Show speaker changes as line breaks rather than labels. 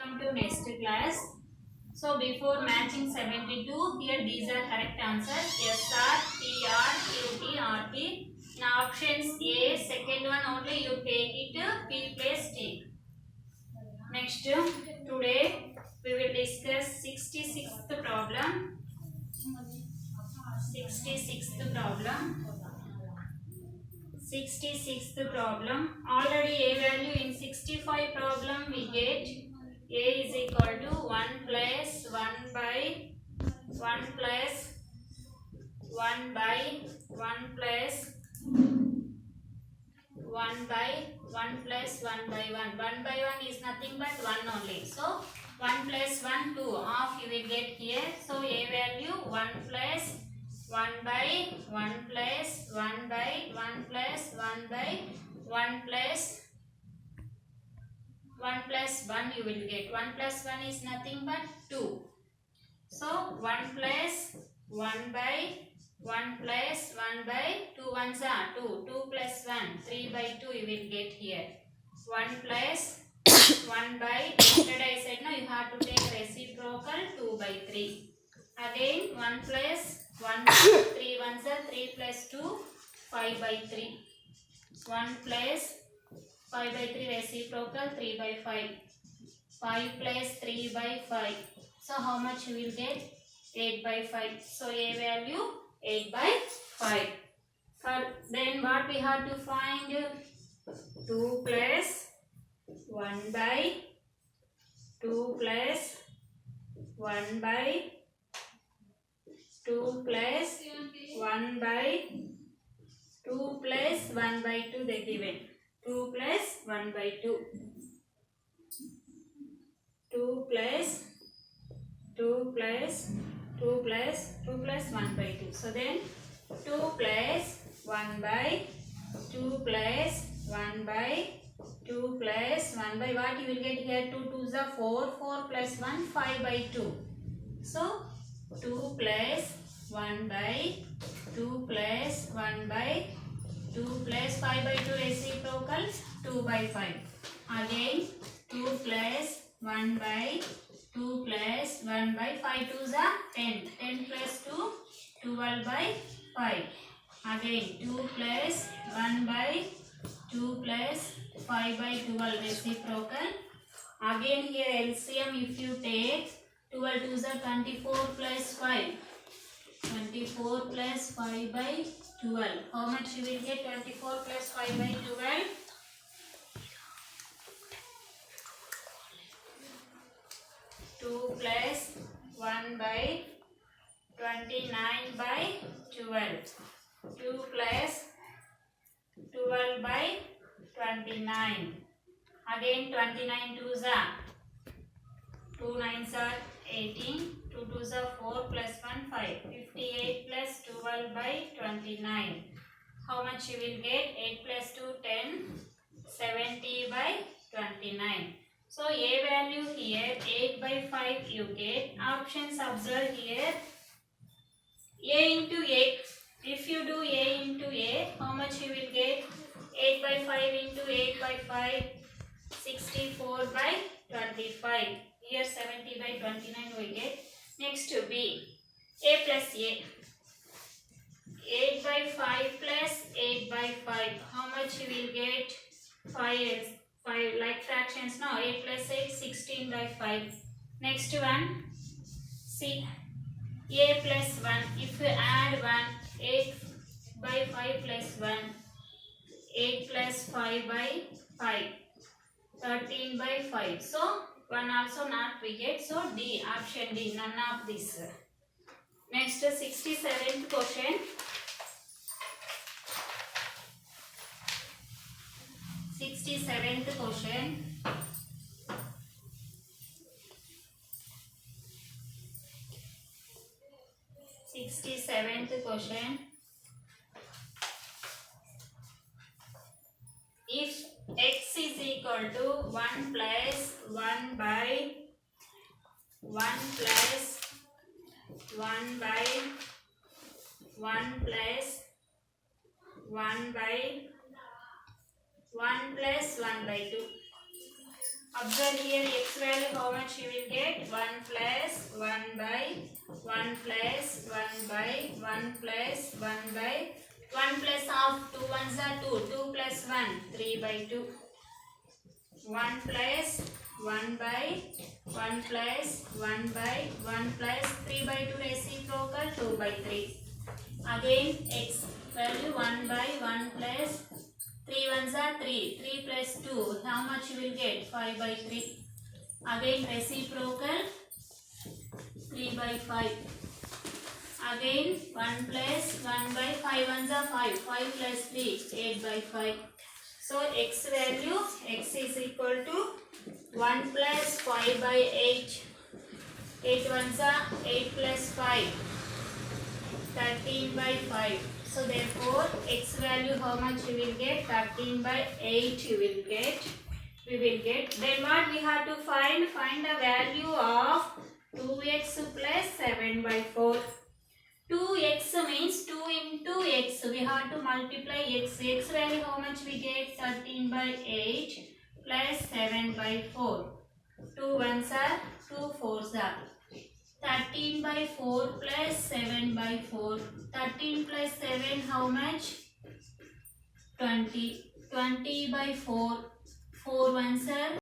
welcome to next class. So before matching 72, here these are correct answers. SR, PR, QT, RP. Now options A, second one only you take it, P place take. Next, today we will discuss 66th problem. 66th problem. 66th problem. Already A value in 65 problem we get A is equal to 1 plus 1 by 1 plus 1 by 1 plus 1 by 1 plus 1 by 1. 1 by 1 is nothing but 1 only. So 1 plus 1 2 half you will get here. So A value 1 plus 1 by 1 plus 1 by 1 plus 1 by 1 plus 1 plus 1 you will get. 1 plus 1 is nothing but 2. So 1 plus 1 by 1 plus 1 by 2 ones are 2. 2 plus 1 3 by 2 you will get here. 1 plus 1 by, yesterday I said no, you have to take reciprocal 2 by 3. Again 1 plus 1 by 3 ones are 3 plus 2 5 by 3. 1 plus 5 by 3 reciprocal 3 by 5. 5 plus 3 by 5. So how much you will get? 8 by 5. So A value 8 by 5. Then what we have to find? 2 plus 1 by 2 plus 1 by 2 plus 1 by 2 plus 1 by 2 they given. 2 plus 1 by 2. 2 plus 2 plus 2 plus 2 plus 1 by 2. So then 2 plus 1 by 2 plus 1 by 2 plus 1 by what you will get here? 2 2s are 4. 4 plus 1 5 by 2. So 2 plus 1 by 2 plus 1 by 2 plus 5 by 2 reciprocals 2 by 5. Again 2 plus 1 by 2 plus 1 by 5 2s are 10. 10 plus 2 12 by 5. Again 2 plus 1 by 2 plus 5 by 12 reciprocal. Again here LCM if you take 12 2s are 24 plus 5. 24 plus 5 by 12. How much you will get? 24 plus 5 by 12. 2 plus 1 by 29 by 12. 2 plus 12 by 29. Again 29 2s are 2 9s are 18. 2 2s are 4 plus 1 5. 58 plus 12 by 29. How much you will get? 8 plus 2 10. 70 by 29. So A value here 8 by 5 you get. Options observe here. A into A. If you do A into A, how much you will get? 8 by 5 into 8 by 5. 64 by 25. Here 70 by 29 we get. Next to B. A plus A. 8 by 5 plus 8 by 5. How much you will get? 5 like fractions. No, 8 plus 8 16 by 5. Next one. C. A plus 1. If you add 1, 8 by 5 plus 1. 8 plus 5 by 5. 13 by 5. So 1 also not we get. So D, option D, none of this. Next 67th question. 67th question. If x is equal to 1 plus 1 by 1 plus 1 by 1 plus 1 by 1 plus 1 by 2. Observe here x value how much you will get 1 plus 1 by 1 plus 1 by 1 plus 1 by 1 plus half 2 ones are 2 2 plus 1 3 by 2 1 plus 1 by 1 plus 1 by 1 plus 3 by 2 reciprocal 2 by 3 again x value 1 by 1 plus 3 ones are 3 3 plus 2 how much you will get 5 by 3 again reciprocal 3 by 5 again 1 plus 1 by 5 ones are 5 5 plus 3 8 by 5 so x value x is equal to 1 plus 5 by 8 8 ones are 8 plus 5 13 by 5 so therefore x value how much you will get 13 by 8 you will get we will get then what we have to find the value of 2x plus 7 by 4 2x means 2 into x we have to multiply x x value how much we get 13 by 8 plus 7 by 4 2 ones are 2 fours are 13 by 4 plus 7 by 4 13 plus 7 how much 20 20 by 4 4 ones are